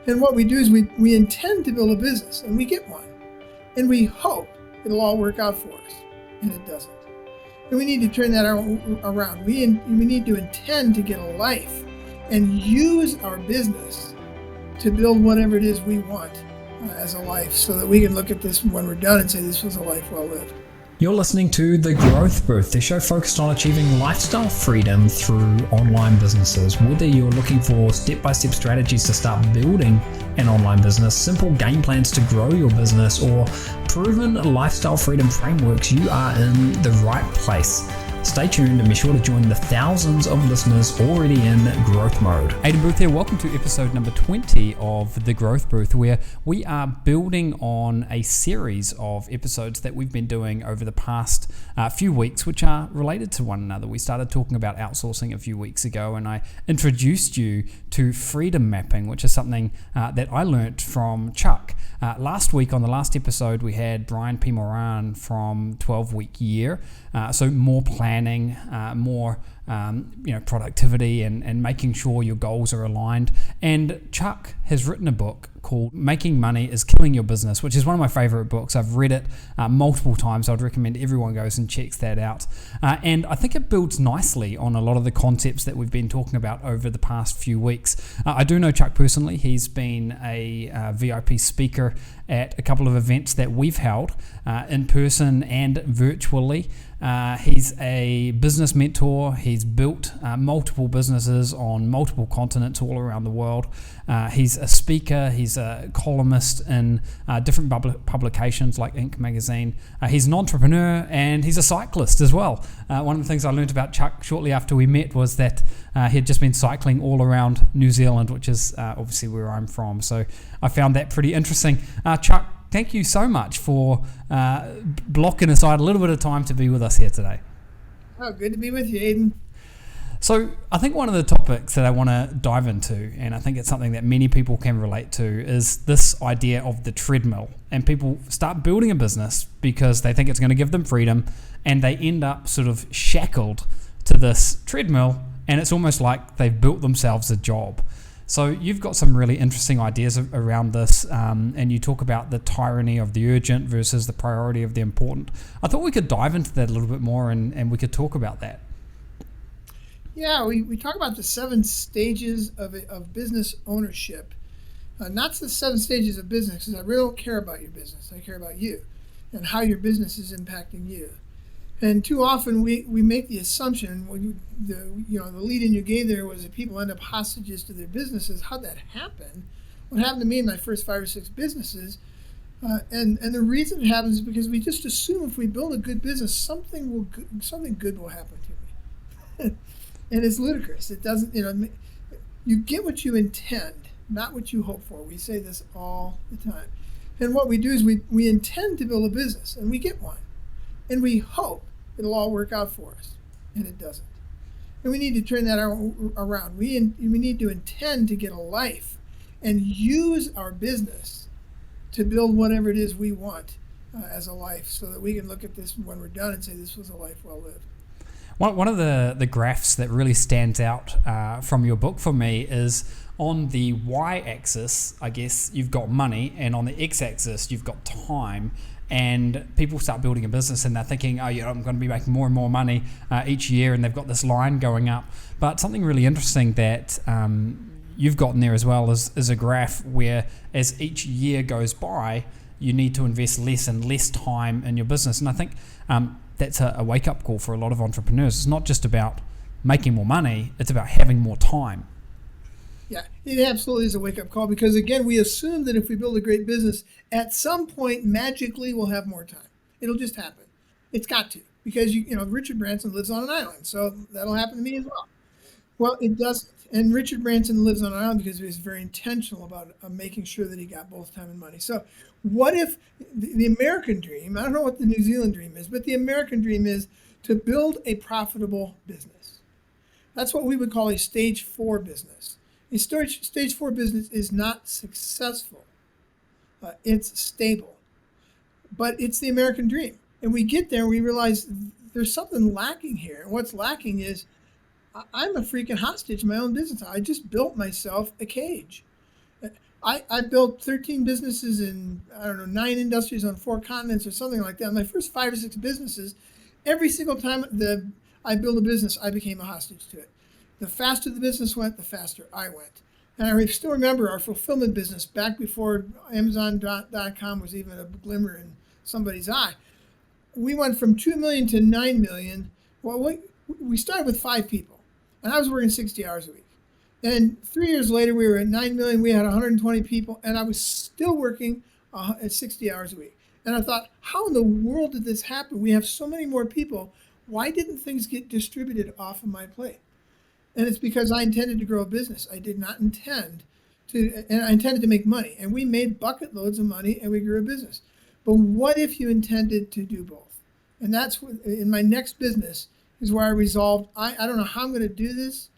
And what we do is we intend to build a business, and we get one. And we hope it'll all work out for us, and it doesn't. And we need to turn that around. We need to intend to get a life and use our business to build whatever it is we want as a life, so that we can look at this when we're done and say this was a life well lived. You're listening to The Growth Booth, the show focused on achieving lifestyle freedom through online businesses. Whether you're looking for step-by-step strategies to start building an online business, simple game plans to grow your business, or proven lifestyle freedom frameworks, you are in the right place. Stay tuned and be sure to join the thousands of listeners already in growth mode. Aidan Booth here. Welcome to episode number 20 of The Growth Booth, where we are building on a series of episodes that we've been doing over the past few weeks, which are related to one another. We started talking about outsourcing a few weeks ago, and I introduced you to freedom mapping, which is something that I learnt from Chuck. Last week on the last episode, we had Brian P. Moran from 12 Week Year. So more planning, more productivity and making sure your goals are aligned. And Chuck has written a book called Making Money is Killing Your Business, which is one of my favorite books. I've read it multiple times. I'd recommend everyone goes and checks that out. And I think it builds nicely on a lot of the concepts that we've been talking about over the past few weeks. I do know Chuck personally. He's been a VIP speaker at a couple of events that we've held in person and virtually. He's a business mentor. He's built multiple businesses on multiple continents all around the world. He's a speaker. He's a columnist in different publications like Inc. magazine. He's an entrepreneur, and he's a cyclist as well. One of the things I learned about Chuck shortly after we met was that he had just been cycling all around New Zealand, which is obviously where I'm from. So I found that pretty interesting. Chuck, thank you so much for blocking aside a little bit of time to be with us here today. Oh, good to be with you, Aidan. So I think one of the topics that I want to dive into, and I think it's something that many people can relate to, is this idea of the treadmill. And people start building a business because they think it's going to give them freedom, and they end up sort of shackled to this treadmill, and it's almost like they've built themselves a job. So you've got some really interesting ideas around this, and you talk about the tyranny of the urgent versus the priority of the important. I thought we could dive into that a little bit more, and we could talk about that. Yeah, we talk about the 7 stages of business ownership. Not the 7 stages of business, because I really don't care about your business. I care about you and how your business is impacting you. And too often we make the assumption, the lead-in you gave there was that people end up hostages to their businesses. How'd that happen? What happened to me in my first 5 or 6 businesses? And the reason it happens is because we just assume if we build a good business, something good will happen to me. And it's ludicrous. It doesn't, you get what you intend, not what you hope for. We say this all the time. And what we do is we intend to build a business, and we get one. And we hope it'll all work out for us, and it doesn't. And we need to turn that around. We need to intend to get a life and use our business to build whatever it is we want as a life, so that we can look at this when we're done and say this was a life well lived. One of the graphs that really stands out from your book for me is on the y-axis, I guess, you've got money, and on the x-axis, you've got time. And people start building a business and they're thinking, I'm going to be making more and more money each year, and they've got this line going up. But something really interesting that you've got in there as well is a graph where as each year goes by, you need to invest less and less time in your business. And I think that's a wake-up call for a lot of entrepreneurs. It's not just about making more money, it's about having more time. Yeah, it absolutely is a wake-up call, because, again, we assume that if we build a great business, at some point, magically, we'll have more time. It'll just happen. It's got to, because, Richard Branson lives on an island, so that'll happen to me as well. Well, it doesn't. And Richard Branson lives on an island because he was very intentional about making sure that he got both time and money. So what if the American dream, I don't know what the New Zealand dream is, but the American dream is to build a profitable business. That's what we would call a stage 4 business. A stage 4 business is not successful. It's stable. But it's the American dream. And we get there and we realize there's something lacking here. And what's lacking is I'm a freaking hostage in my own business. I just built myself a cage. I built 13 businesses in, I don't know, 9 industries on 4 continents or something like that. My first 5 or 6 businesses, every single time I built a business, I became a hostage to it. The faster the business went, the faster I went. And I still remember our fulfillment business back before Amazon.com was even a glimmer in somebody's eye. We went from 2 million to 9 million. Well, we started with 5 people, and I was working 60 hours a week. And 3 years later, we were at 9 million. We had 120 people, and I was still working at 60 hours a week. And I thought, how in the world did this happen? We have so many more people. Why didn't things get distributed off of my plate? And it's because I intended to grow a business. I did not intend to, and I intended to make money. And we made bucket loads of money, and we grew a business. But what if you intended to do both? And that's what, in my next business, is where I resolved, I don't know how I'm going to do this,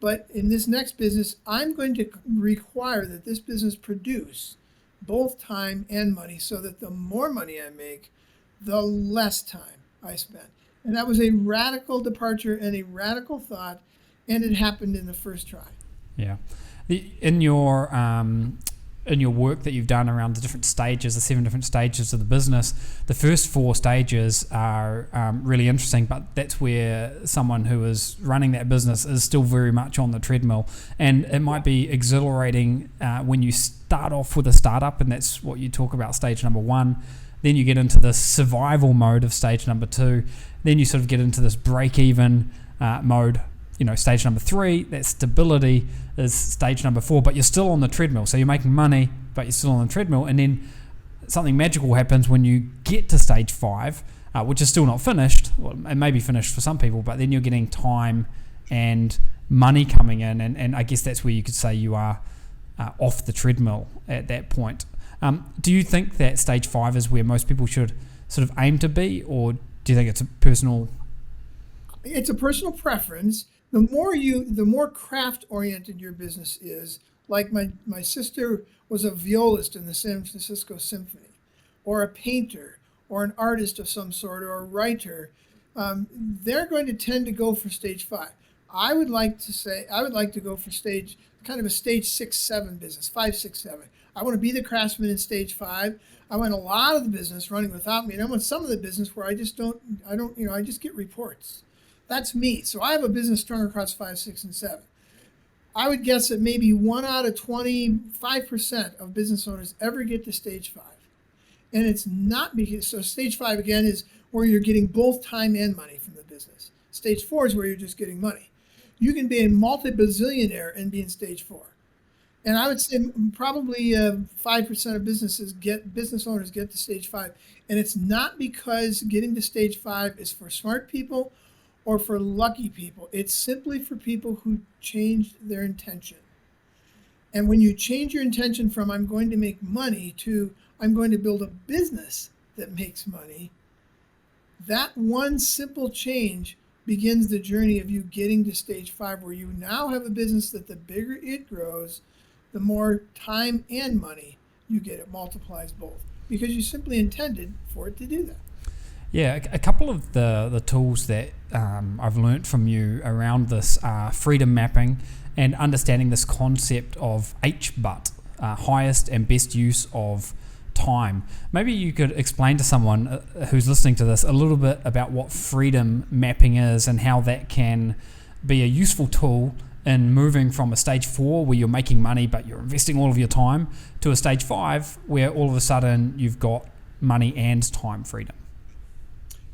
but in this next business, I'm going to require that this business produce both time and money, so that the more money I make, the less time I spend. And that was a radical departure and a radical thought, and it happened in the first try. Yeah. In your work that you've done around the different stages, the 7 different stages of the business, the first 4 stages are really interesting, but that's where someone who is running that business is still very much on the treadmill. And it might be exhilarating when you start off with a startup, and that's what you talk about, stage number 1. Then you get into the survival mode of stage number 2. Then you sort of get into this break-even mode. Stage number 3, that stability is stage number 4, but you're still on the treadmill. So you're making money, but you're still on the treadmill. And then something magical happens when you get to stage 5, which is still not finished. Well, it may be finished for some people, but then you're getting time and money coming in. And I guess that's where you could say you are off the treadmill at that point. Do you think that stage 5 is where most people should sort of aim to be, or do you think it's a personal? It's a personal preference. The more craft oriented your business is, like my sister was a violist in the San Francisco Symphony, or a painter, or an artist of some sort, or a writer, they're going to tend to go for stage 5. I would like to go for kind of a stage 6, 7 business, 5, 6, 7. I want to be the craftsman in stage 5. I want a lot of the business running without me, and I want some of the business where I just get reports. That's me. So I have a business strung across 5, 6, and 7. I would guess that maybe 1 out of 25% of business owners ever get to stage 5. And it's not because, so stage 5 again is where you're getting both time and money from the business. Stage 4 is where you're just getting money. You can be a multi-bazillionaire and be in stage 4. And I would say probably 5% of business owners get to stage 5. And it's not because getting to stage 5 is for smart people or for lucky people. It's simply for people who changed their intention. And when you change your intention from I'm going to make money to I'm going to build a business that makes money, that one simple change begins the journey of you getting to stage 5, where you now have a business that the bigger it grows, the more time and money you get. It multiplies both because you simply intended for it to do that. Yeah, a couple of the tools that I've learnt from you around this are freedom mapping and understanding this concept of HBUT, highest and best use of time. Maybe you could explain to someone who's listening to this a little bit about what freedom mapping is and how that can be a useful tool in moving from a stage 4 where you're making money but you're investing all of your time to a stage 5 where all of a sudden you've got money and time freedom.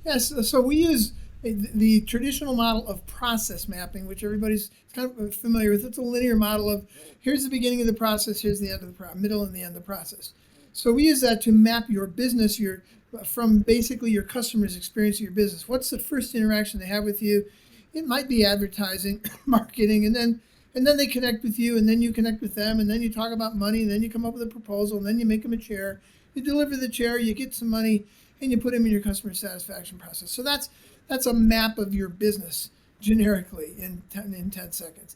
Yes, so we use the traditional model of process mapping, which everybody's kind of familiar with. It's a linear model of here's the beginning of the process, here's the end of the middle and the end of the process. So we use that to map your business from basically your customer's experience of your business. What's the first interaction they have with you? It might be advertising, marketing, and then they connect with you, and then you connect with them, and then you talk about money, and then you come up with a proposal, and then you make them a chair. You deliver the chair, you get some money, and you put them in your customer satisfaction process. So that's a map of your business generically in 10 seconds.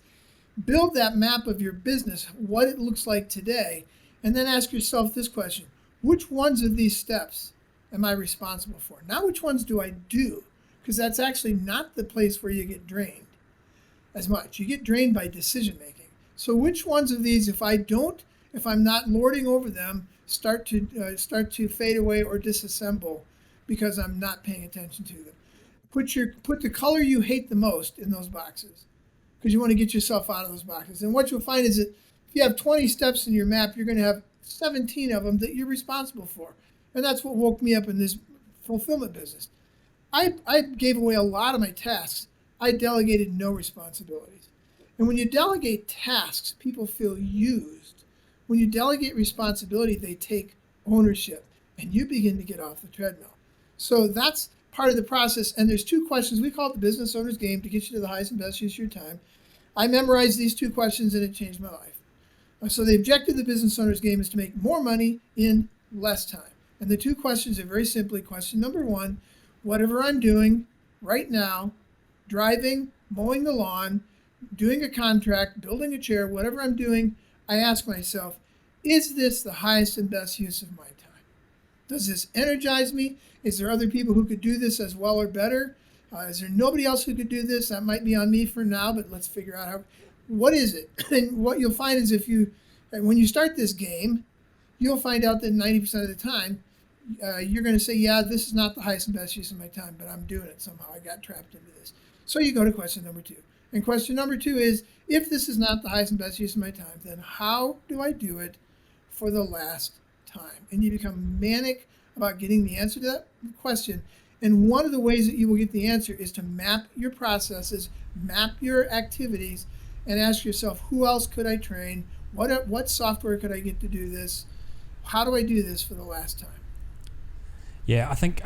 Build that map of your business, what it looks like today, and then ask yourself this question: which ones of these steps am I responsible for? Not which ones do I do, because that's actually not the place where you get drained as much. You get drained by decision making. So which ones of these, if I don't if I'm not lording over them, start to fade away or disassemble because I'm not paying attention to them. Put the color you hate the most in those boxes because you want to get yourself out of those boxes. And what you'll find is that if you have 20 steps in your map, you're going to have 17 of them that you're responsible for. And that's what woke me up in this fulfillment business. I gave away a lot of my tasks. I delegated no responsibilities. And when you delegate tasks, people feel used. When you delegate responsibility, they take ownership and you begin to get off the treadmill. So that's part of the process. And there's two questions. We call it the business owner's game to get you to the highest and best use of your time. I memorized these two questions and it changed my life. So the objective of the business owner's game is to make more money in less time. And the two questions are very simply. Question number one, whatever I'm doing right now, driving, mowing the lawn, doing a contract, building a chair, whatever I'm doing, I ask myself, is this the highest and best use of my time? Does this energize me? Is there other people who could do this as well or better? Is there nobody else who could do this? That might be on me for now, but let's figure out how. What is it? And what you'll find is when you start this game, you'll find out that 90% of the time, you're going to say, yeah, this is not the highest and best use of my time, but I'm doing it somehow. I got trapped into this. So you go to question number two. And question number two is, if this is not the highest and best use of my time, then how do I do it for the last time? And you become manic about getting the answer to that question. And one of the ways that you will get the answer is to map your processes, map your activities, and ask yourself, who else could I train? What software could I get to do this? How do I do this for the last time? Yeah, I think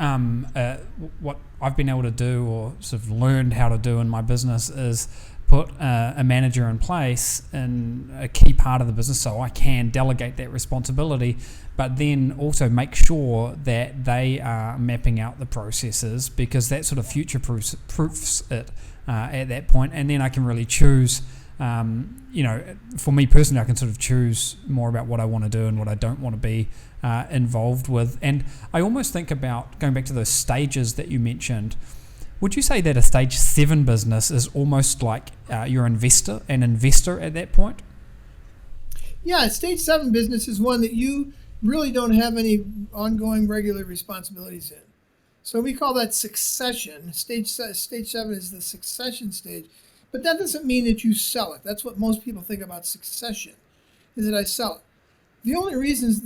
what I've been able to do or sort of learned how to do in my business is put a manager in place in a key part of the business so I can delegate that responsibility, but then also make sure that they are mapping out the processes, because that sort of future-proofs it at that point, and then I can really choose. For me personally, I can sort of choose more about what I want to do and what I don't want to be involved with. And I almost think about going back to those stages that you mentioned. Would you say that a stage 7 business is almost like you're an investor at that point? Yeah, a stage 7 business is one that you really don't have any ongoing regular responsibilities in. So we call that succession. Stage 7 is the succession stage. But that doesn't mean that you sell it. That's what most people think about succession, is that I sell it. The only reasons,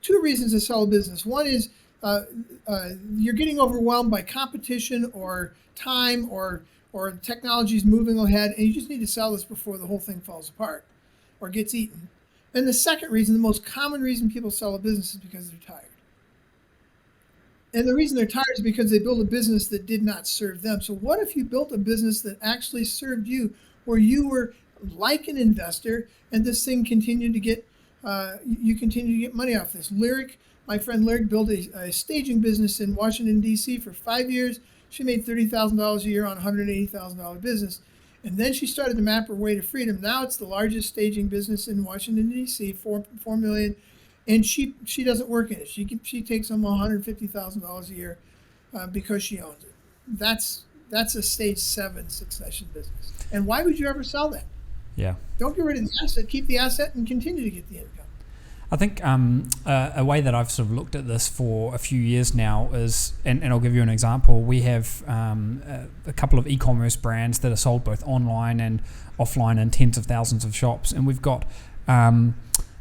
two reasons to sell a business. One is you're getting overwhelmed by competition or time or technology's moving ahead, and you just need to sell this before the whole thing falls apart or gets eaten. And the second reason, the most common reason people sell a business is because they're tired. And the reason they're tired is because they built a business that did not serve them. So what if you built a business that actually served you, where you were like an investor, and this thing continued to get, you continue to get money off this? My friend Lyric built a staging business in Washington, D.C. for 5 years. She made $30,000 a year on a $180,000 business. And then she started to map her way to freedom. Now it's the largest staging business in Washington, D.C., $4 million. And she doesn't work in it. She takes home $150,000 a year because she owns it. That's a stage 7 succession business. And why would you ever sell that? Yeah. Don't get rid of the asset. Keep the asset and continue to get the income. I think a way that I've sort of looked at this for a few years now is, and I'll give you an example. We have a couple of e-commerce brands that are sold both online and offline in tens of thousands of shops, and we've got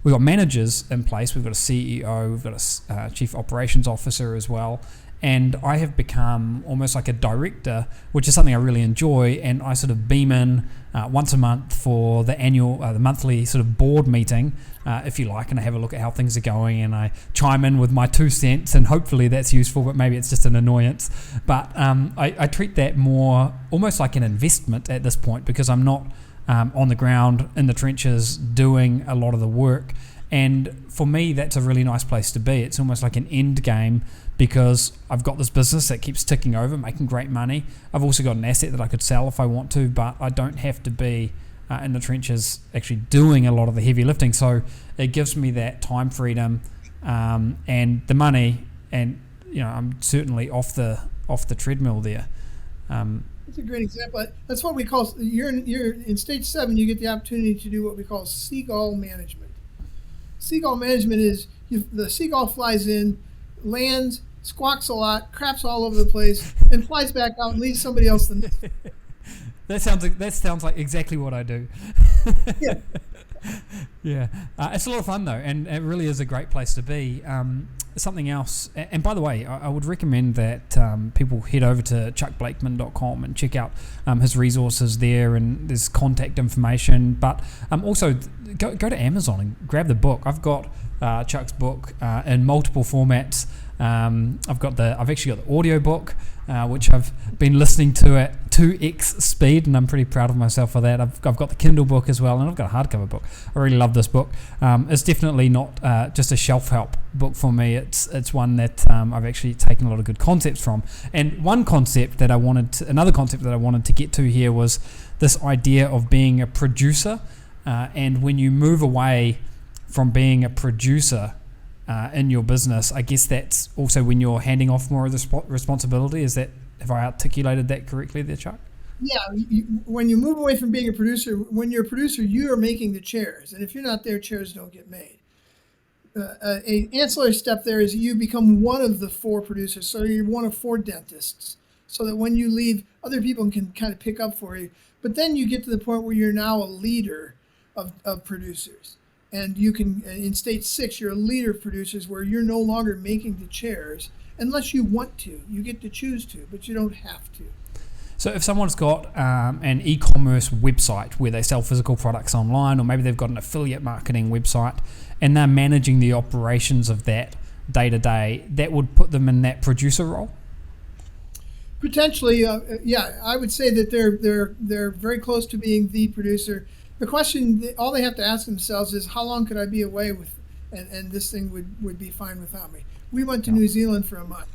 managers in place. We've got a CEO, we've got a chief operations officer as well. And I have become almost like a director, which is something I really enjoy. And I sort of beam in once a month for the monthly sort of board meeting, if you like, and I have a look at how things are going, and I chime in with my 2 cents, and hopefully that's useful, but maybe it's just an annoyance. But I treat that more almost like an investment at this point, because I'm not on the ground in the trenches doing a lot of the work. And for me, that's a really nice place to be. It's almost like an end game, because I've got this business that keeps ticking over, making great money. I've also got an asset that I could sell if I want to, but I don't have to be in the trenches actually doing a lot of the heavy lifting. So it gives me that time freedom and the money, and I'm certainly off the treadmill there. That's a great example. That's what we call, you're in stage 7, you get the opportunity to do what we call seagull management. Seagull management is the seagull flies in, lands, squawks a lot, craps all over the place, and flies back out and leaves somebody else the nest. That sounds like exactly what I do. Yeah. Yeah, it's a lot of fun though, and it really is a great place to be. Something else, and by the way, I would recommend that people head over to chuckblakeman.com and check out his resources there, and there's contact information. But also go to Amazon and grab the book. I've got Chuck's book in multiple formats. I've actually got the audio book, which I've been listening to at 2x speed, and I'm pretty proud of myself for that. I've got the Kindle book as well, and I've got a hardcover book. I really love this book. It's definitely not just a shelf help book for me. It's one that I've actually taken a lot of good concepts from. And another concept that I wanted to get to here was this idea of being a producer, and when you move away from being a producer in your business, I guess that's also when you're handing off more of the responsibility. Have I articulated that correctly there, Chuck? Yeah, when you move away from being a producer, when you're a producer, you are making the chairs. And if you're not there, chairs don't get made. An ancillary step there is you become one of the 4 producers. So you're one of 4 dentists. So that when you leave, other people can kind of pick up for you. But then you get to the point where you're now a leader of producers. And you can, in stage 6, you're a leader of producers where you're no longer making the chairs unless you want to. You get to choose to, but you don't have to. So if someone's got an e-commerce website where they sell physical products online, or maybe they've got an affiliate marketing website and they're managing the operations of that day to day, that would put them in that producer role? Potentially, yeah. I would say that they're very close to being the producer. The question, all they have to ask themselves is, how long could I be away with, and this thing would be fine without me. We went to New Zealand for a month,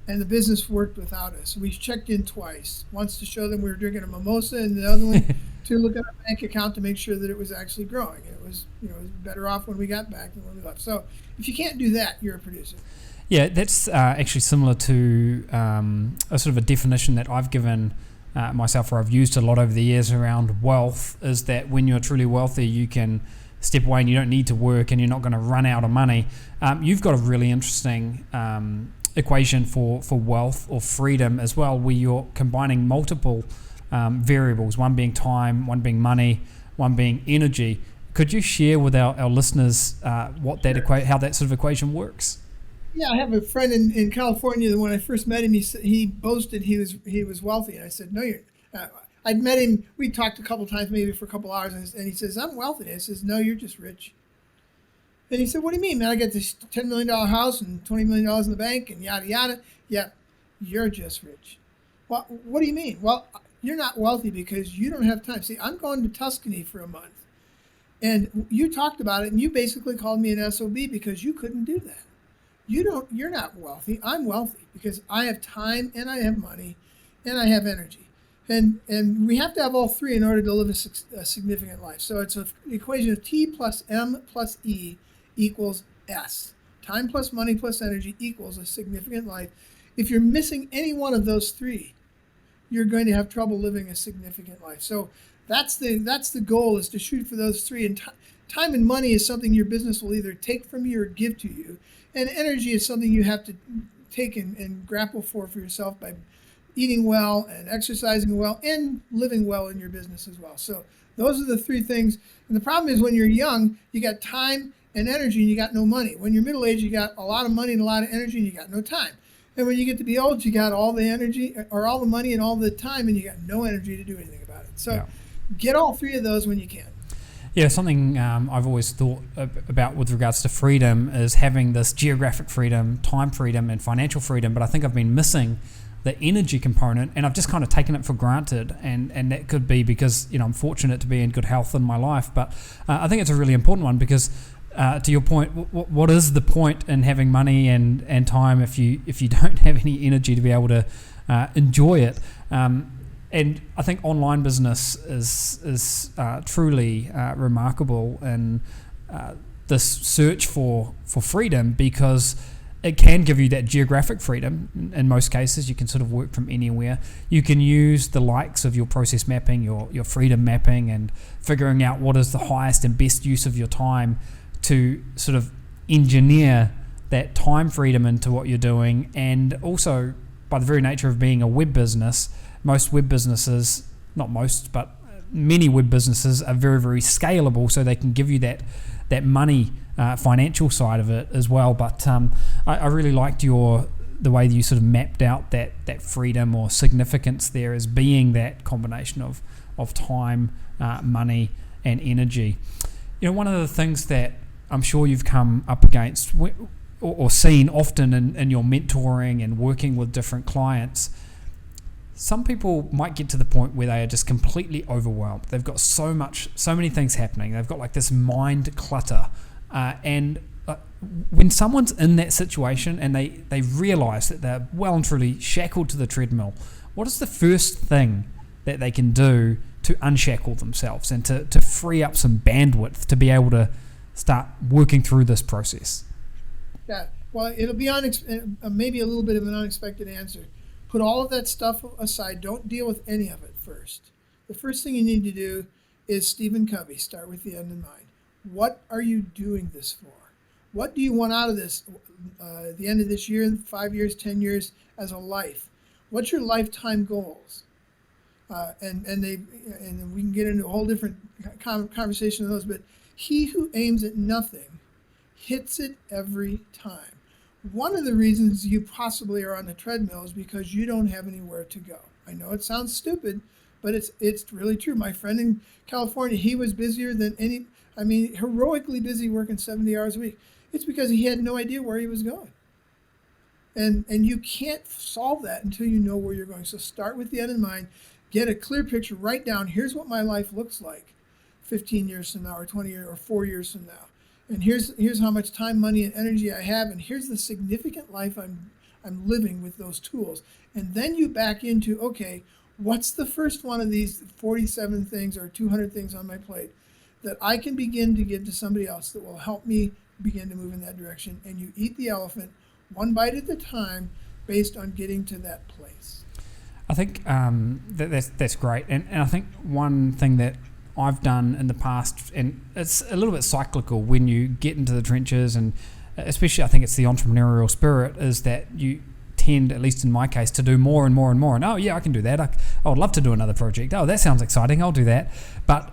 and the business worked without us. We checked in twice, once to show them we were drinking a mimosa, and the other one to look at our bank account to make sure that it was actually growing. It was, it was better off when we got back than when we left. So if you can't do that, you're a producer. Yeah, that's actually similar to a sort of a definition that I've given myself, or I've used a lot over the years around wealth, is that when you're truly wealthy, you can step away and you don't need to work and you're not going to run out of money. You've got a really interesting equation for wealth or freedom as well, where you're combining multiple variables, one being time, one being money, one being energy. Could you share with our listeners what that how that sort of equation works? Yeah, I have a friend in California that when I first met him, he boasted he was wealthy, and I said, no, you're. I'd met him. We talked a couple times, maybe for a couple hours, and he says, I'm wealthy. And I says, no, you're just rich. And he said, what do you mean, man? I got this $10 million house and $20 million in the bank and yada yada. Yeah, you're just rich. Well, what do you mean? Well, you're not wealthy because you don't have time. See, I'm going to Tuscany for a month, and you talked about it, and you basically called me an SOB because you couldn't do that. You're not wealthy. I'm wealthy because I have time and I have money and I have energy. And we have to have all 3 in order to live a significant life. So it's an equation of T plus M plus E equals S. Time plus money plus energy equals a significant life. If you're missing any one of those 3, you're going to have trouble living a significant life. So that's the goal, is to shoot for those 3. And time and money is something your business will either take from you or give to you. And energy is something you have to take and grapple for yourself by eating well and exercising well and living well in your business as well. So those are the 3 things. And the problem is when you're young, you got time and energy and you got no money. When you're middle-aged, you got a lot of money and a lot of energy and you got no time. And when you get to be old, you got all the energy or all the money and all the time and you got no energy to do anything about it. So get all 3 of those when you can. Yeah, something I've always thought about with regards to freedom is having this geographic freedom, time freedom, and financial freedom. But I think I've been missing the energy component, and I've just kind of taken it for granted. And that could be because I'm fortunate to be in good health in my life. But I think it's a really important one because, to your point, what is the point in having money and time if you don't have any energy to be able to enjoy it? And I think online business is truly remarkable in this search for freedom, because it can give you that geographic freedom. In most cases, you can sort of work from anywhere. You can use the likes of your process mapping, your freedom mapping, and figuring out what is the highest and best use of your time to sort of engineer that time freedom into what you're doing. And also, by the very nature of being a web business, most web businesses, not most, but many web businesses are very, very scalable, so they can give you that money, financial side of it as well. But I really liked the way that you sort of mapped out that freedom or significance there as being that combination of time, money, and energy. One of the things that I'm sure you've come up against or seen often in your mentoring and working with different clients, some people might get to the point where they are just completely overwhelmed. They've got so many things happening. They've got like this mind clutter. And when someone's in that situation and they realize that they're well and truly shackled to the treadmill, what is the first thing that they can do to unshackle themselves and to free up some bandwidth to be able to start working through this process? Yeah, well, it'll be maybe a little bit of an unexpected answer. Put all of that stuff aside. Don't deal with any of it first. The first thing you need to do is Stephen Covey, start with the end in mind. What are you doing this for? What do you want out of this at the end of this year, 5 years, 10 years as a life? What's your lifetime goals? And we can get into a whole different conversation of those, but he who aims at nothing hits it every time. One of the reasons you possibly are on the treadmill is because you don't have anywhere to go. I know it sounds stupid, but it's really true. My friend in California, he was busier than heroically busy, working 70 hours a week. It's because he had no idea where he was going. And you can't solve that until you know where you're going. So start with the end in mind, get a clear picture, write down, here's what my life looks like 15 years from now or 20 years or 4 years from now. And here's how much time, money, and energy I have, and here's the significant life I'm living with those tools. And then you back into, okay, what's the first one of these 47 things or 200 things on my plate that I can begin to give to somebody else that will help me begin to move in that direction? And you eat the elephant one bite at a time based on getting to that place. I think that's great. And I think one thing that I've done in the past, and it's a little bit cyclical when you get into the trenches, and especially I think it's the entrepreneurial spirit, is that you tend, at least in my case, to do more and more and more. And oh yeah, I can do that. I would love to do another project. Oh, that sounds exciting. I'll do that. But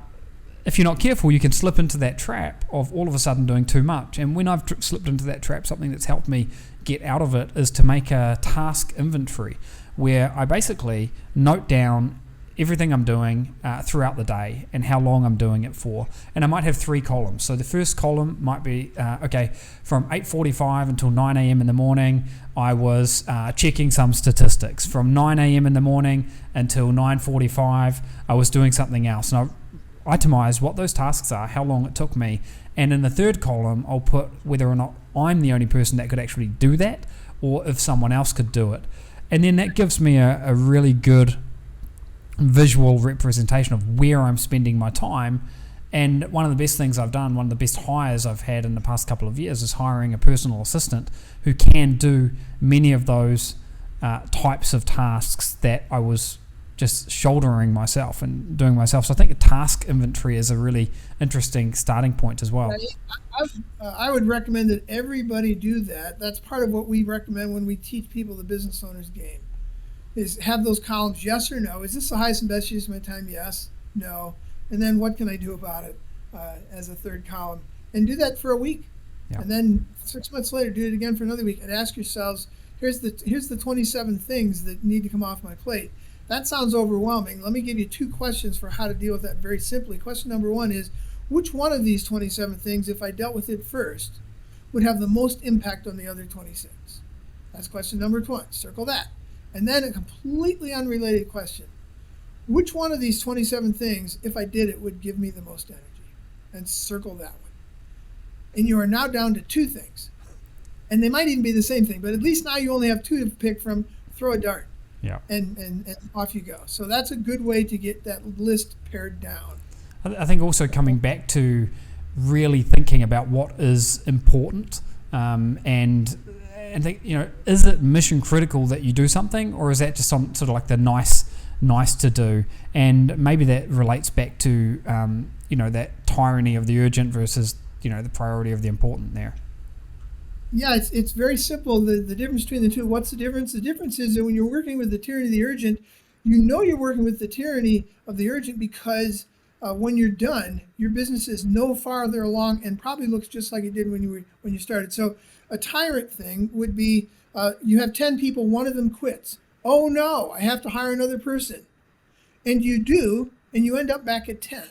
if you're not careful, you can slip into that trap of all of a sudden doing too much. And when I've slipped into that trap, something that's helped me get out of it is to make a task inventory where I basically note down everything I'm doing throughout the day and how long I'm doing it for. And I might have 3 columns. So the first column might be, from 8:45 until 9 a.m. in the morning, I was checking some statistics. From 9 a.m. in the morning until 9:45, I was doing something else. And I itemize what those tasks are, how long it took me. And in the third column, I'll put whether or not I'm the only person that could actually do that or if someone else could do it. And then that gives me a really good visual representation of where I'm spending my time. And one of the best things I've done, one of the best hires I've had in the past couple of years, is hiring a personal assistant who can do many of those types of tasks that I was just shouldering myself and doing myself. So I think a task inventory is a really interesting starting point as well. I would recommend that everybody do that. That's part of what we recommend when we teach people the business owner's game, is have those columns, yes or no. Is this the highest and best use of my time? Yes, no. And then what can I do about it as a third column? And do that for a week. Yeah. And then 6 months later, do it again for another week and ask yourselves, here's the 27 things that need to come off my plate. That sounds overwhelming. Let me give you 2 questions for how to deal with that very simply. Question number 1 is, which one of these 27 things, if I dealt with it first, would have the most impact on the other 26? That's question number 1. Circle that. And then a completely unrelated question. Which one of these 27 things, if I did it, would give me the most energy? And circle that one. And you are now down to 2 things. And they might even be the same thing, but at least now you only have 2 to pick from. Throw a dart. Yeah. And off you go. So that's a good way to get that list pared down. I think also coming back to really thinking about what is important, and think, is it mission critical that you do something, or is that just some sort of like the nice to do? And maybe that relates back to that tyranny of the urgent versus the priority of the important there. Yeah, it's very simple. The difference between the two. What's the difference? The difference is that when you're working with the tyranny of the urgent, you're working with the tyranny of the urgent because when you're done, your business is no farther along and probably looks just like it did when you started. So a tyrant thing would be you have 10 people, one of them quits. Oh no, I have to hire another person. And you do, and you end up back at 10.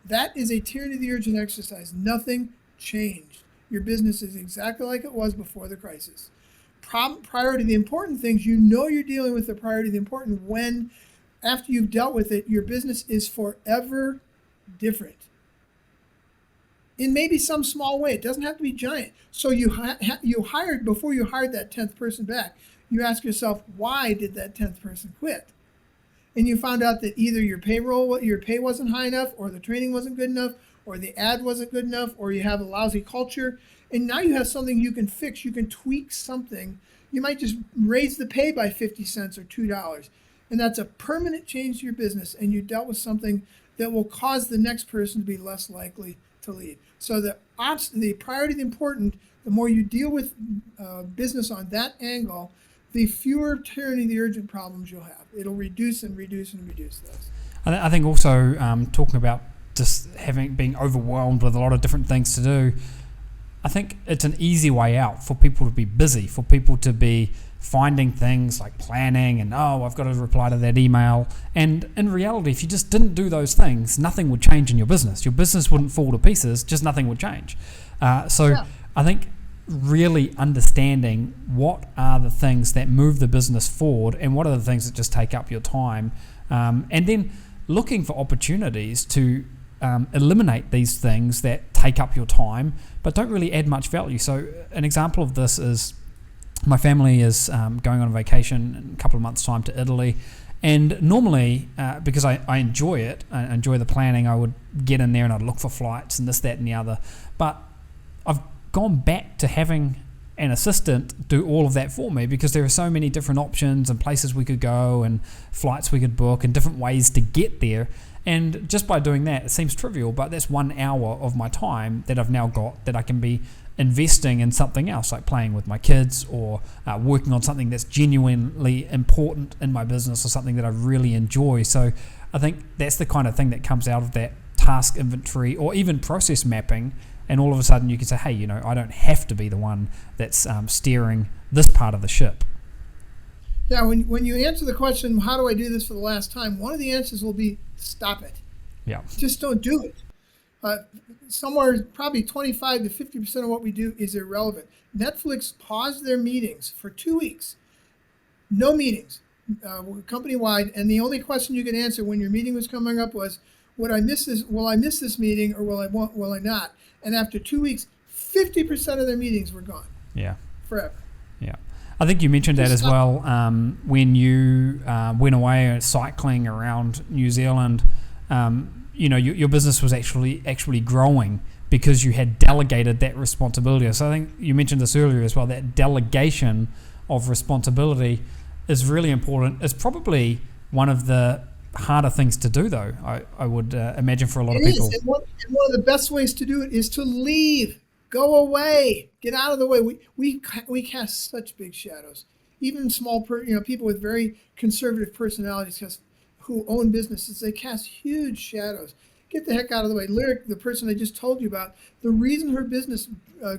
That is a tyranny of the urgent exercise. Nothing changed. Your business is exactly like it was before the crisis. Priority, the important things, you're dealing with the priority, the important when, after you've dealt with it, your business is forever different. In maybe some small way. It doesn't have to be giant. So before you hired that 10th person back, you ask yourself, why did that 10th person quit? And you found out that either your pay wasn't high enough, or the training wasn't good enough, or the ad wasn't good enough, or you have a lousy culture. And now you have something you can fix. You can tweak something. You might just raise the pay by 50 cents or $2. And that's a permanent change to your business. And you dealt with something that will cause the next person to be less likely to leave. So the priority, the important, the more you deal with business on that angle, the fewer tyranny of the urgent problems you'll have. It'll reduce and reduce and reduce those. I think also talking about just being overwhelmed with a lot of different things to do, I think it's an easy way out for people to be busy, for people to be finding things like planning and, I've got to reply to that email. And in reality, if you just didn't do those things, nothing would change in your business. Your business wouldn't fall to pieces, just nothing would change. I think really understanding what are the things that move the business forward and what are the things that just take up your time, and then looking for opportunities to eliminate these things that take up your time but don't really add much value. So an example of this is my family is going on a vacation in a couple of months' time to Italy, and normally because I enjoy it, I enjoy the planning, I would get in there and I'd look for flights and this, that and the other, but I've gone back to having an assistant do all of that for me because there are so many different options and places we could go and flights we could book and different ways to get there. And just by doing that, it seems trivial, but that's 1 hour of my time that I've now got that I can be investing in something else, like playing with my kids or working on something that's genuinely important in my business or something that I really enjoy. So I think that's the kind of thing that comes out of that task inventory or even process mapping. And all of a sudden you can say, hey, I don't have to be the one that's steering this part of the ship. Yeah, when you answer the question, how do I do this for the last time, one of the answers will be stop it. Yeah. Just don't do it. Somewhere probably 25 to 50% of what we do is irrelevant. Netflix paused their meetings for 2 weeks. No meetings, company-wide. And the only question you could answer when your meeting was coming up was, would I miss this? Will I miss this meeting or will I not? And after 2 weeks, 50% of their meetings were gone. Yeah. Forever. Yeah. I think you mentioned that as well when you went away cycling around New Zealand. Your business was actually growing because you had delegated that responsibility. So I think you mentioned this earlier as well, that delegation of responsibility is really important. It's probably one of the harder things to do, though, I would imagine for a lot of people. And one of the best ways to do it is to leave. Go away. Get out of the way. We cast such big shadows. Even small, people with very conservative personalities who own businesses, they cast huge shadows. Get the heck out of the way. Lyric, the person I just told you about, the reason her business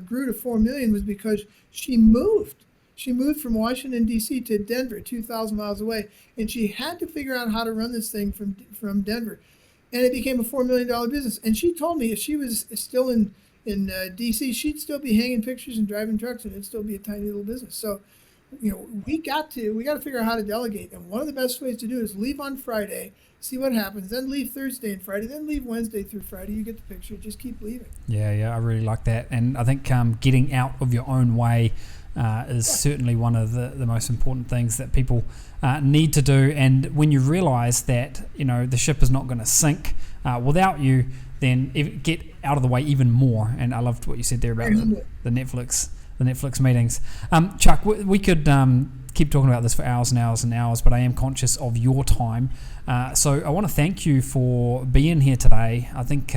grew to $4 million was because she moved. She moved from Washington, D.C. to Denver, 2,000 miles away, and she had to figure out how to run this thing from Denver. And it became a $4 million business. And she told me if she was still in D.C., she'd still be hanging pictures and driving trucks, and it'd still be a tiny little business. So, we got to figure out how to delegate. And one of the best ways to do it is leave on Friday, see what happens, then leave Thursday and Friday, then leave Wednesday through Friday. You get the picture. Just keep leaving. Yeah, I really like that. And I think getting out of your own way is certainly one of the most important things that people need to do. And when you realize that, the ship is not going to sink without you, then get out of the way even more. And I loved what you said there about the Netflix meetings. Chuck, we could keep talking about this for hours and hours and hours, but I am conscious of your time. So I want to thank you for being here today. I think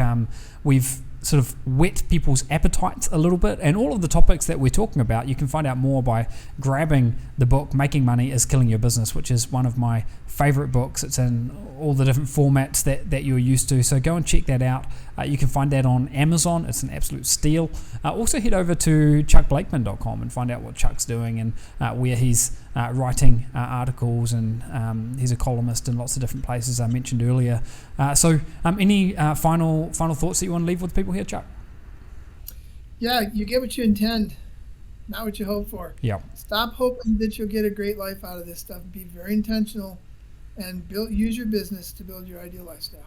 we've sort of whet people's appetites a little bit, and all of the topics that we're talking about, you can find out more by grabbing the book Making Money is Killing Your Business, which is one of my favorite books. It's in all the different formats that you're used to, so go and check that out. You can find that on Amazon. It's an absolute steal. Also head over to chuckblakeman.com and find out what Chuck's doing and where he's writing articles, and he's a columnist in lots of different places I mentioned earlier. So any final thoughts that you want to leave with people here, Chuck? Yeah, you get what you intend, not what you hope for. Yeah. Stop hoping that you'll get a great life out of this stuff. Be very intentional and use your business to build your ideal lifestyle.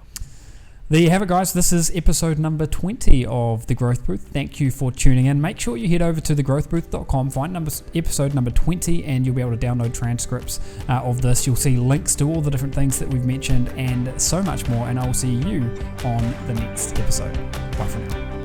There you have it, guys. This is episode number 20 of The Growth Booth. Thank you for tuning in. Make sure you head over to thegrowthbooth.com, find episode number 20, and you'll be able to download transcripts of this. You'll see links to all the different things that we've mentioned and so much more, and I will see you on the next episode. Bye for now.